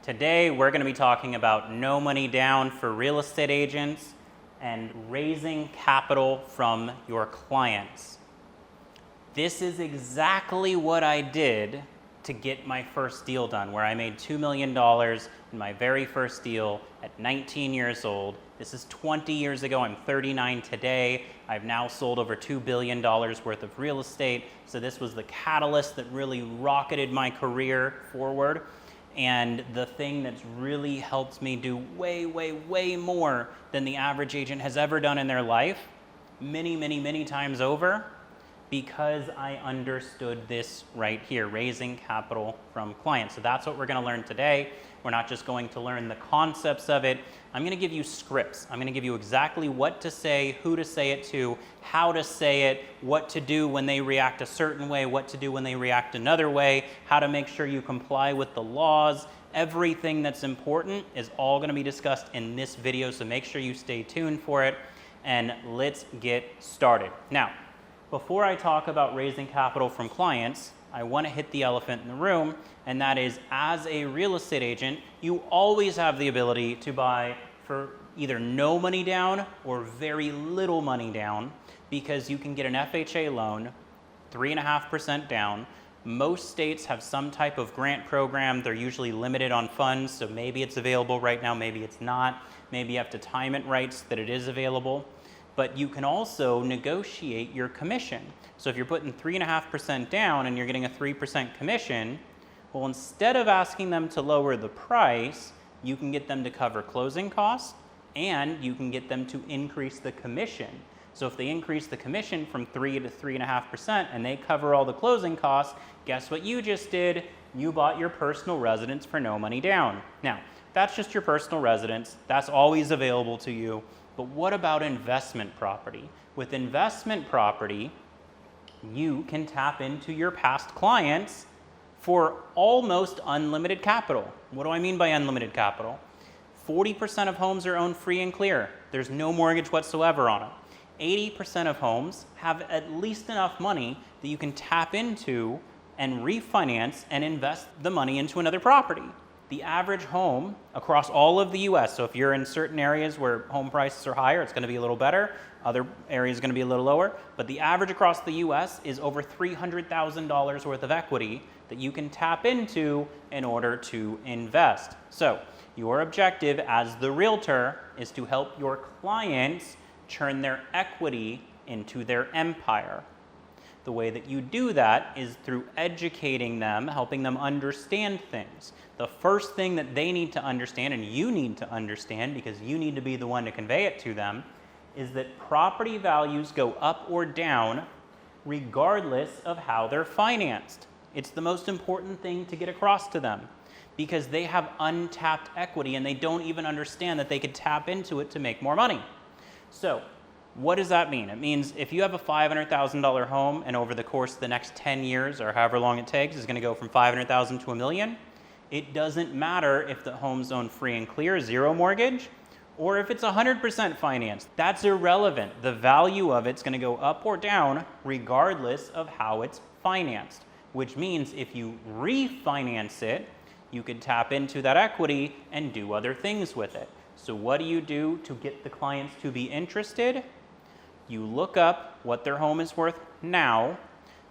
Today we're going to be talking about no money down for real estate agents and raising capital from your clients. This is exactly what I did to get my first deal done, where I made $2 million in my very first deal at 19 years old. This is 20 years ago. I'm 39 today. I've now sold over $2 billion worth of real estate. So this was the catalyst that really rocketed my career forward. And the thing that's really helped me do way more than the average agent has ever done in their life, many times over, because I understood this right here, raising capital from clients. So that's what we're going to learn today. We're not just going to learn the concepts of it. I'm going to give you scripts. I'm going to give you exactly what to say, who to say it to, how to say it, what to do when they react a certain way, what to do when they react another way, how to make sure you comply with the laws. Everything that's important is all going to be discussed in this video, so make sure you stay tuned for it, and let's get started. Now, before I talk about raising capital from clients, I want to hit the elephant in the room, and that is, as a real estate agent, you always have the ability to buy for either no money down or very little money down, because you can get an FHA loan, 3.5% down. Most states have some type of grant program. They're usually limited on funds, so maybe it's available right now, maybe it's not. Maybe you have to time it right so that it is available. But you can also negotiate your commission. So if you're putting 3.5% down and you're getting a 3% commission, well, instead of asking them to lower the price, you can get them to cover closing costs, and you can get them to increase the commission. So if they increase the commission from 3 to 3.5% and they cover all the closing costs, guess what you just did? You bought your personal residence for no money down. Now, that's just your personal residence. That's always available to you. But what about investment property? With investment property, you can tap into your past clients for almost unlimited capital. What do I mean by unlimited capital? 40% of homes are owned free and clear. There's no mortgage whatsoever on them. 80% of homes have at least enough money that you can tap into and refinance and invest the money into another property. The average home across all of the US, so if you're in certain areas where home prices are higher, it's going to be a little better. Other areas are going to be a little lower. But the average across the US is over $300,000 worth of equity that you can tap into in order to invest. So your objective as the realtor is to help your clients turn their equity into their empire. The way that you do that is through educating them, helping them understand things. The first thing that they need to understand, and you need to understand because you need to be the one to convey it to them, is that property values go up or down regardless of how they're financed. It's the most important thing to get across to them, because they have untapped equity and they don't even understand that they could tap into it to make more money. So what does that mean? It means if you have a $500,000 home and over the course of the next 10 years or however long it takes is going to go from $500,000 to $1 million, it doesn't matter if the home's owned free and clear, zero mortgage, or if it's 100% financed. That's irrelevant. The value of it's going to go up or down regardless of how it's financed, which means if you refinance it, you could tap into that equity and do other things with it. So what do you do to get the clients to be interested? You look up what their home is worth now,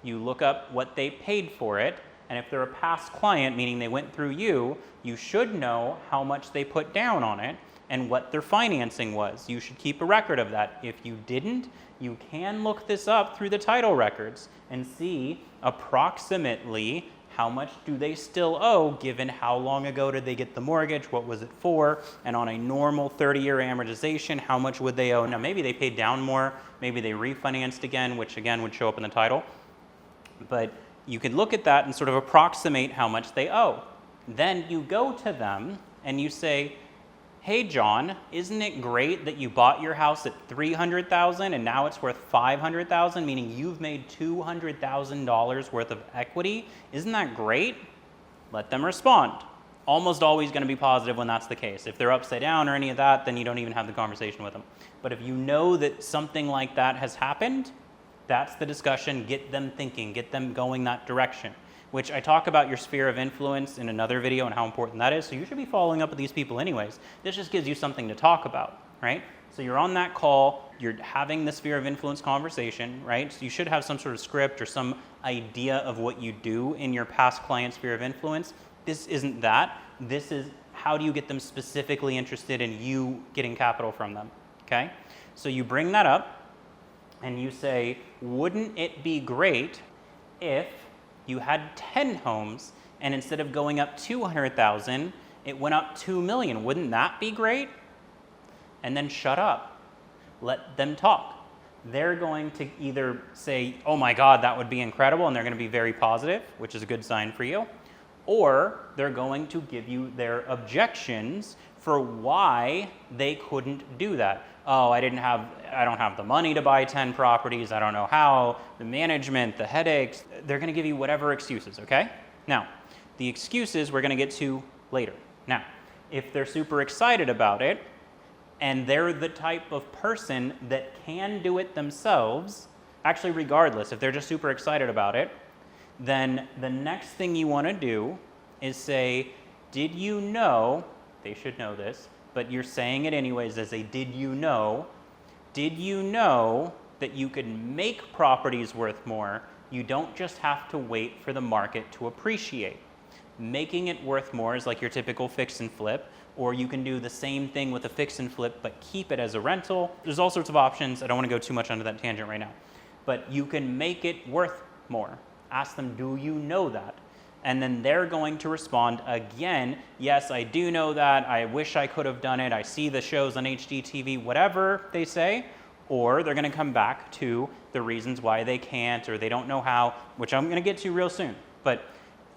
you look up what they paid for it, and if they're a past client, meaning they went through you, you should know how much they put down on it and what their financing was. You should keep a record of that. If you didn't, you can look this up through the title records and see approximately how much do they still owe, given how long ago did they get the mortgage, what was it for, and on a normal 30-year amortization, how much would they owe? Now, maybe they paid down more, maybe they refinanced again, which again would show up in the title. But you could look at that and sort of approximate how much they owe. Then you go to them and you say, hey, John, isn't it great that you bought your house at $300,000 and now it's worth $500,000, meaning you've made $200,000 worth of equity? Isn't that great? Let them respond. Almost always going to be positive when that's the case. If they're upside down or any of that, then you don't even have the conversation with them. But if you know that something like that has happened, that's the discussion. Get them thinking, get them going that direction. which I talk about your sphere of influence in another video and how important that is. So you should be following up with these people anyways. This just gives you something to talk about, right? So you're on that call, you're having the sphere of influence conversation, right? So you should have some sort of script or some idea of what you do in your past client sphere of influence. This isn't that. This is how do you get them specifically interested in you getting capital from them, okay? So you bring that up and you say, wouldn't it be great if you had 10 homes and instead of going up 200,000, it went up 2 million? Wouldn't that be great? And then shut up. Let them talk. They're going to either say, oh my God, that would be incredible, and they're going to be very positive, which is a good sign for you, or they're going to give you their objections for why they couldn't do that. Oh, I don't have the money to buy 10 properties, I don't know how, the management, the headaches. They're going to give you whatever excuses, okay? Now, the excuses we're going to get to later. Now, if they're super excited about it, and they're the type of person that can do it themselves, actually regardless, if they're just super excited about it, then the next thing you want to do is say, did you know, they should know this, but you're saying it anyways as a did you know that you could make properties worth more? You don't just have to wait for the market to appreciate. Making it worth more is like your typical fix and flip, or you can do the same thing with a fix and flip but keep it as a rental. There's all sorts of options. I don't want to go too much onto that tangent right now. But you can make it worth more. Ask them, do you know that? And then they're going to respond again, yes, I do know that. I wish I could have done it. I see the shows on HGTV, whatever they say. Or they're going to come back to the reasons why they can't or they don't know how, which I'm going to get to real soon. But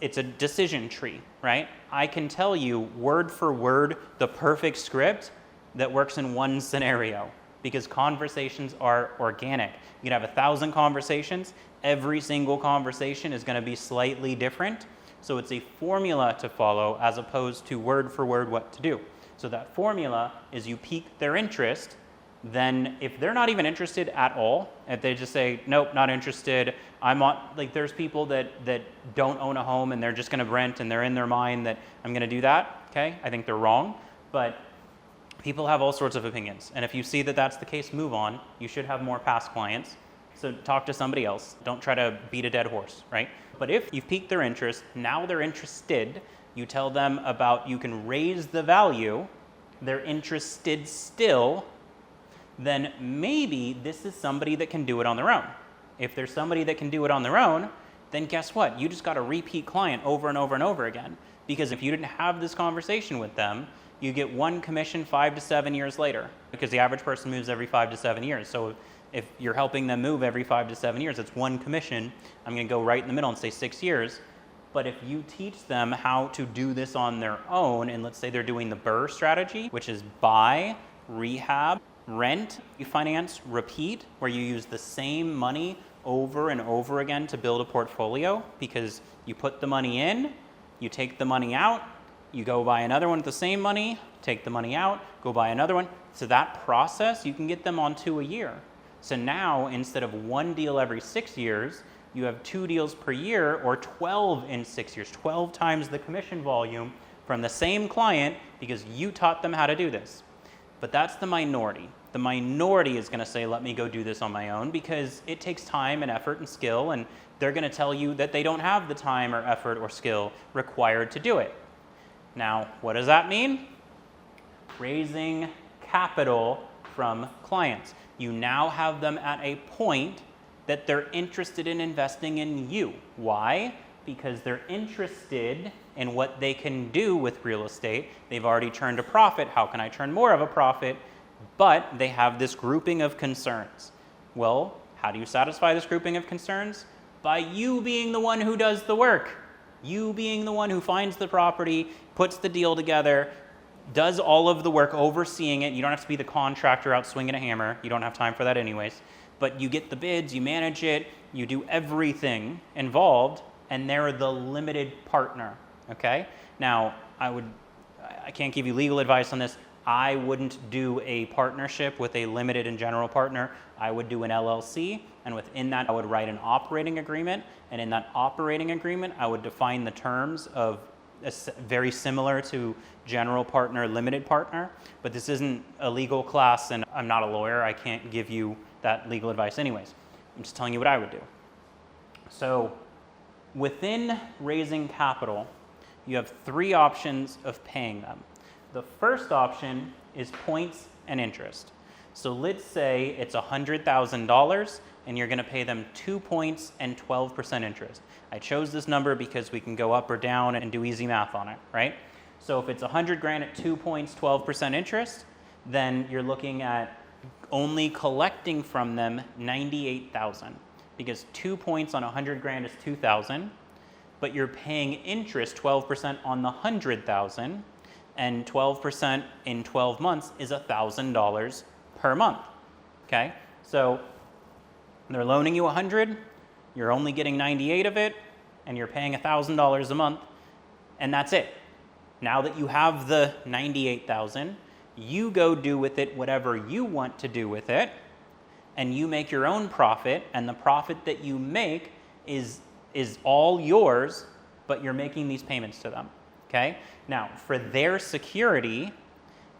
it's a decision tree, right? I can tell you word for word the perfect script that works in one scenario because conversations are organic. You can have 1,000 conversations. Every single conversation is going to be slightly different. So it's a formula to follow as opposed to word for word what to do. So that formula is you pique their interest. Then if they're not even interested at all, if they just say, nope, not interested, there's people that don't own a home and they're just going to rent and they're in their mind that I'm going to do that, okay? I think they're wrong, but people have all sorts of opinions. And if you see that that's the case, move on. You should have more past clients. So talk to somebody else. Don't try to beat a dead horse, right? But if you've piqued their interest, now they're interested, you tell them about you can raise the value, they're interested still, then maybe this is somebody that can do it on their own. If there's somebody that can do it on their own, then guess what? You just got a repeat client over and over and over again. Because if you didn't have this conversation with them, you get one commission 5 to 7 years later. Because the average person moves every 5 to 7 years. So if you're helping them move every 5 to 7 years, it's one commission. I'm going to go right in the middle and say 6 years. But if you teach them how to do this on their own, and let's say they're doing the BRRRR strategy, which is buy, rehab, rent, finance, repeat, where you use the same money over and over again to build a portfolio because you put the money in, you take the money out, you go buy another one with the same money, take the money out, go buy another one. So that process, you can get them on 2 a year. So now instead of 1 deal every 6 years, you have 2 deals per year or 12 in 6 years, 12 times the commission volume from the same client because you taught them how to do this. But that's the minority. The minority is going to say, let me go do this on my own because it takes time and effort and skill, and they're going to tell you that they don't have the time or effort or skill required to do it. Now, what does that mean? Raising capital from clients. You now have them at a point that they're interested in investing in you. Why? Because they're interested in what they can do with real estate. They've already turned a profit. How can I turn more of a profit? But they have this grouping of concerns. Well, how do you satisfy this grouping of concerns? By you being the one who does the work. You being the one who finds the property, puts the deal together, does all of the work, overseeing it. You don't have to be the contractor out swinging a hammer. You don't have time for that anyways. But you get the bids, you manage it, you do everything involved, and they're the limited partner, okay? Now, I can't give you legal advice on this. I wouldn't do a partnership with a limited and general partner. I would do an LLC, and within that I would write an operating agreement, and in that operating agreement I would define the terms of very similar to general partner, limited partner, but this isn't a legal class and I'm not a lawyer. I can't give you that legal advice anyways. I'm just telling you what I would do. So within raising capital, you have three options of paying them. The first option is points and interest. So let's say it's $100,000 and you're going to pay them 2 points and 12% interest. I chose this number because we can go up or down and do easy math on it, right? So if it's 100 grand at 2 points, 12% interest, then you're looking at only collecting from them 98,000, because 2 points on 100 grand is 2,000, but you're paying interest 12% on the 100,000, and 12% in 12 months is $1,000 per month. Okay, so they're loaning you 100, you're only getting 98 of it, and you're paying $1,000 a month, and that's it. Now that you have the 98,000, you go do with it whatever you want to do with it, and you make your own profit, and the profit that you make is all yours, but you're making these payments to them. Okay? Now, for their security,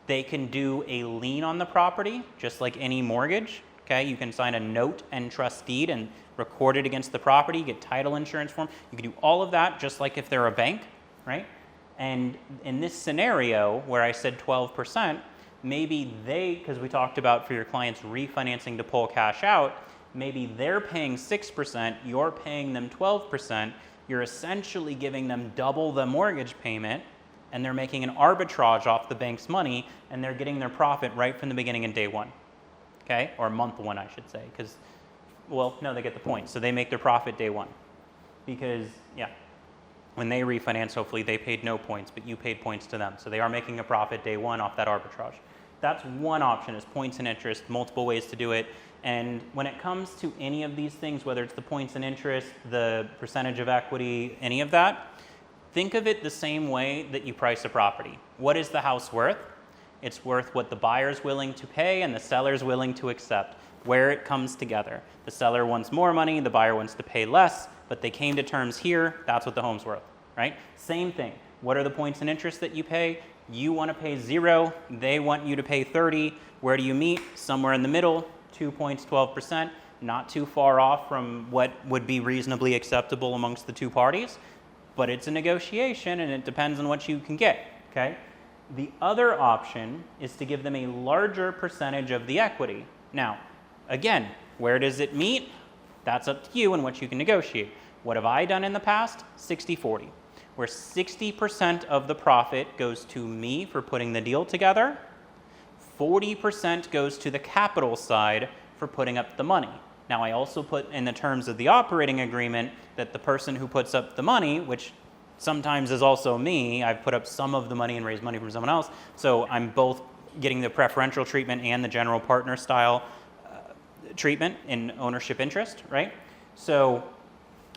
they can do a lien on the property, just like any mortgage. Okay? You can sign a note and trust deed and record it against the property, get title insurance for them. You can do all of that just like if they're a bank, right? And in this scenario where I said 12%, maybe they, because we talked about for your clients refinancing to pull cash out, maybe they're paying 6%, you're paying them 12%, you're essentially giving them double the mortgage payment, and they're making an arbitrage off the bank's money, and they're getting their profit right from the beginning in day one, okay? Or month one, I should say, because, well, no, they get the point. So they make their profit day one, because, yeah, when they refinance, hopefully they paid no points, but you paid points to them. So they are making a profit day one off that arbitrage. That's one option, is points and interest, multiple ways to do it. And when it comes to any of these things, whether it's the points and interest, the percentage of equity, any of that, think of it the same way that you price a property. What is the house worth? It's worth what the buyer's willing to pay and the seller's willing to accept, where it comes together. The seller wants more money, the buyer wants to pay less, but they came to terms here, that's what the home's worth, right? Same thing. What are the points and interest that you pay? You want to pay 0, they want you to pay 30. Where do you meet? Somewhere in the middle, 2 points, 12%, not too far off from what would be reasonably acceptable amongst the two parties, but it's a negotiation and it depends on what you can get, okay? The other option is to give them a larger percentage of the equity. Now, again, where does it meet? That's up to you and what you can negotiate. What have I done in the past? 60-40, where 60% of the profit goes to me for putting the deal together, 40% goes to the capital side for putting up the money. Now, I also put in the terms of the operating agreement that the person who puts up the money, which sometimes is also me, I've put up some of the money and raised money from someone else, so I'm both getting the preferential treatment and the general partner style treatment in ownership interest, right? So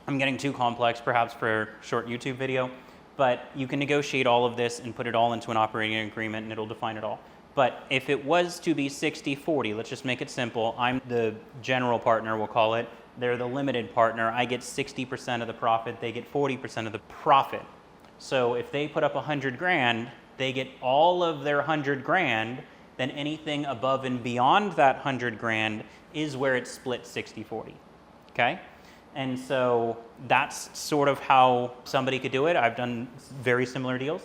I'm getting too complex perhaps for a short YouTube video, but you can negotiate all of this and put it all into an operating agreement and it'll define it all. But if it was to be 60-40, let's just make it simple. I'm the general partner, we'll call it. They're the limited partner. I get 60% of the profit. They get 40% of the profit. So if they put up 100 grand, they get all of their 100 grand. Then anything above and beyond that 100 grand is where it's split 60-40. Okay? And so that's sort of how somebody could do it. I've done very similar deals.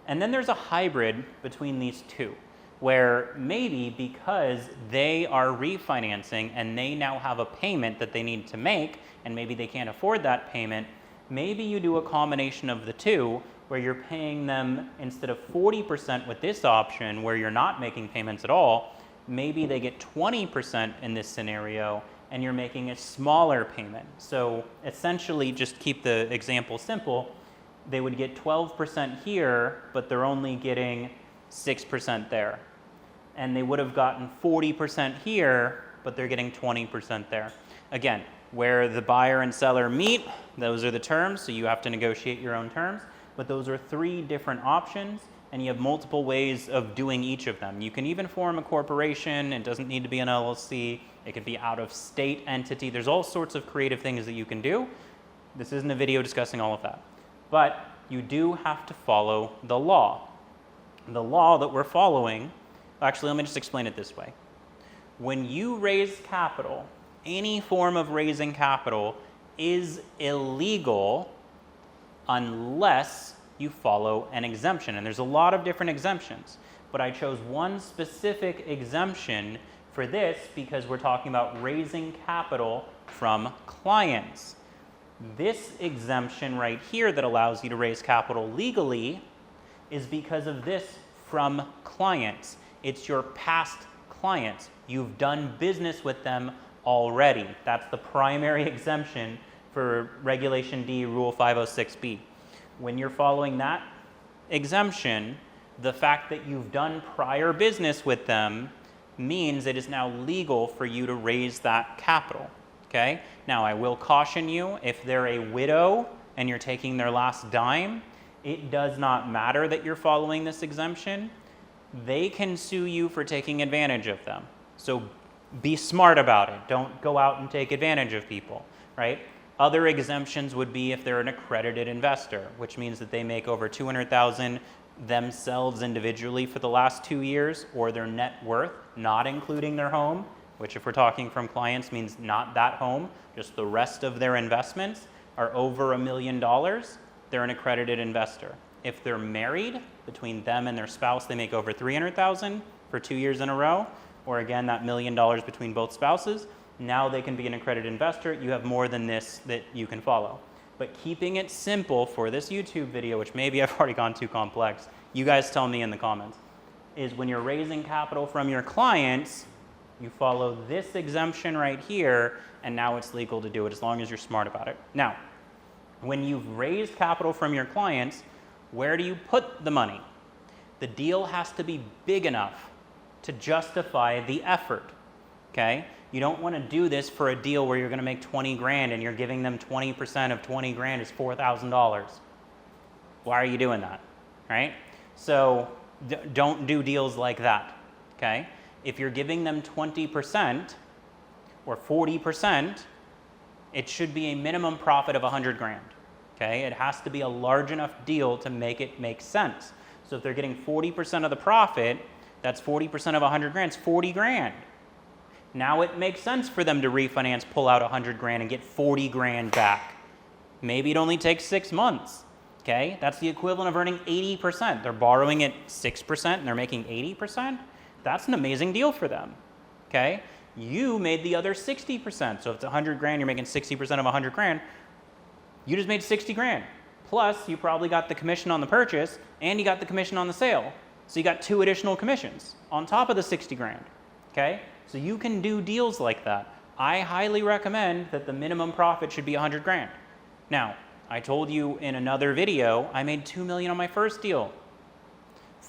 And then there's a hybrid between these two, where maybe because they are refinancing and they now have a payment that they need to make, and maybe they can't afford that payment, maybe you do a combination of the two, where you're paying them instead of 40% with this option, where you're not making payments at all, maybe they get 20% in this scenario, and you're making a smaller payment. So essentially, just keep the example simple, they would get 12% here, but they're only getting 6% there. And they would have gotten 40% here, but they're getting 20% there. Again, where the buyer and seller meet, those are the terms, so you have to negotiate your own terms. But those are three different options, and you have multiple ways of doing each of them. You can even form a corporation. It doesn't need to be an LLC. It could be out-of-state entity. There's all sorts of creative things that you can do. This isn't a video discussing all of that. But you do have to follow the law. The law that we're following, actually, let me just explain it this way. When you raise capital, any form of raising capital is illegal unless you follow an exemption. And there's a lot of different exemptions, but I chose one specific exemption for this because we're talking about raising capital from clients. This exemption right here that allows you to raise capital legally is because of this from clients. It's your past clients. You've done business with them already. That's the primary exemption for Regulation D, Rule 506B. When you're following that exemption, the fact that you've done prior business with them means it is now legal for you to raise that capital, okay? Now, I will caution you, if they're a widow and you're taking their last dime, it does not matter that you're following this exemption. They can sue you for taking advantage of them. So be smart about it. Don't go out and take advantage of people, right? Other exemptions would be if they're an accredited investor, which means that they make over $200,000 themselves individually for the last 2 years, or their net worth, not including their home, which if we're talking from clients means not that home, just the rest of their investments are over $1 million, they're an accredited investor. If they're married, between them and their spouse, they make over $300,000 for 2 years in a row, or again, that $1 million between both spouses, now they can be an accredited investor. You have more than this that you can follow. But keeping it simple for this YouTube video, which maybe I've already gone too complex, you guys tell me in the comments, is when you're raising capital from your clients, you follow this exemption right here, and now it's legal to do it as long as you're smart about it. Now, when you've raised capital from your clients, where do you put the money? The deal has to be big enough to justify the effort, okay? You don't want to do this for a deal where you're going to make 20 grand and you're giving them 20% of 20 grand is $4,000. Why are you doing that, right? So don't do deals like that, okay? If you're giving them 20% or 40%, it should be a minimum profit of 100 grand, okay? It has to be a large enough deal to make it make sense. So if they're getting 40% of the profit, that's 40% of 100 grand, it's 40 grand. Now it makes sense for them to refinance, pull out 100 grand and get 40 grand back. Maybe it only takes 6 months, okay? That's the equivalent of earning 80%. They're borrowing at 6% and they're making 80%. That's an amazing deal for them, okay? You made the other 60%. So if it's 100 grand, you're making 60% of 100 grand. You just made 60 grand. Plus, you probably got the commission on the purchase and you got the commission on the sale. So you got 2 additional commissions on top of the 60 grand, okay? So you can do deals like that. I highly recommend that the minimum profit should be 100 grand. Now, I told you in another video, I made $2 million on my first deal.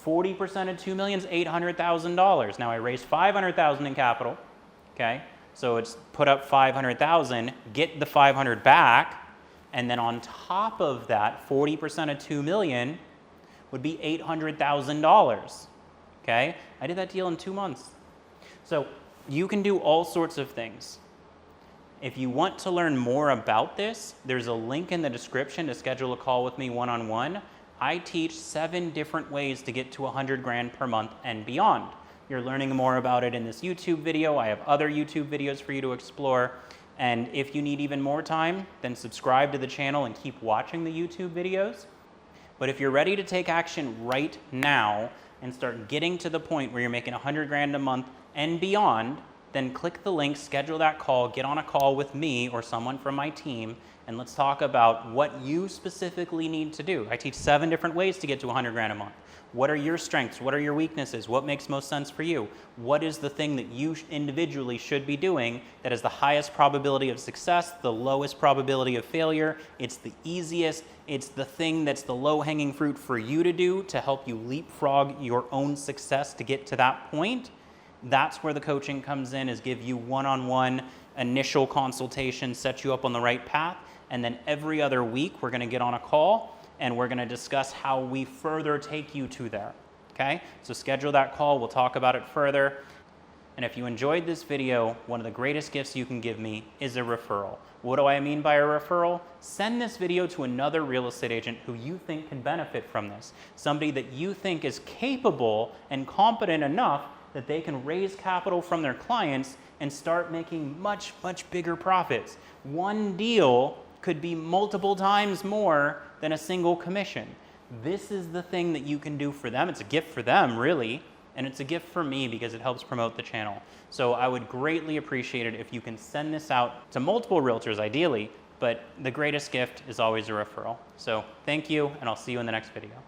40% of $2 million is $800,000. Now I raised $500,000 in capital, okay? So it's put up $500,000, get the 500 back, and then on top of that, 40% of $2 million would be $800,000, okay? I did that deal in 2 months. So you can do all sorts of things. If you want to learn more about this, there's a link in the description to schedule a call with me one-on-one. I teach 7 different ways to get to 100 grand per month and beyond. You're learning more about it in this YouTube video. I have other YouTube videos for you to explore. And if you need even more time, then subscribe to the channel and keep watching the YouTube videos. But if you're ready to take action right now and start getting to the point where you're making 100 grand a month and beyond, then click the link, schedule that call, get on a call with me or someone from my team, and let's talk about what you specifically need to do. I teach 7 different ways to get to 100 grand a month. What are your strengths? What are your weaknesses? What makes most sense for you? What is the thing that you individually should be doing that has the highest probability of success, the lowest probability of failure? It's the easiest. It's the thing that's the low-hanging fruit for you to do to help you leapfrog your own success to get to that point. That's where the coaching comes in, is give you one-on-one initial consultation, set you up on the right path, and then every other week we're going to get on a call and we're gonna discuss how we further take you to there, okay? So schedule that call, we'll talk about it further. And if you enjoyed this video, one of the greatest gifts you can give me is a referral. What do I mean by a referral? Send this video to another real estate agent who you think can benefit from this. Somebody that you think is capable and competent enough that they can raise capital from their clients and start making much, much bigger profits. One deal could be multiple times more than a single commission. This is the thing that you can do for them. It's a gift for them, really. And it's a gift for me because it helps promote the channel. So I would greatly appreciate it if you can send this out to multiple realtors ideally, but the greatest gift is always a referral. So thank you, and I'll see you in the next video.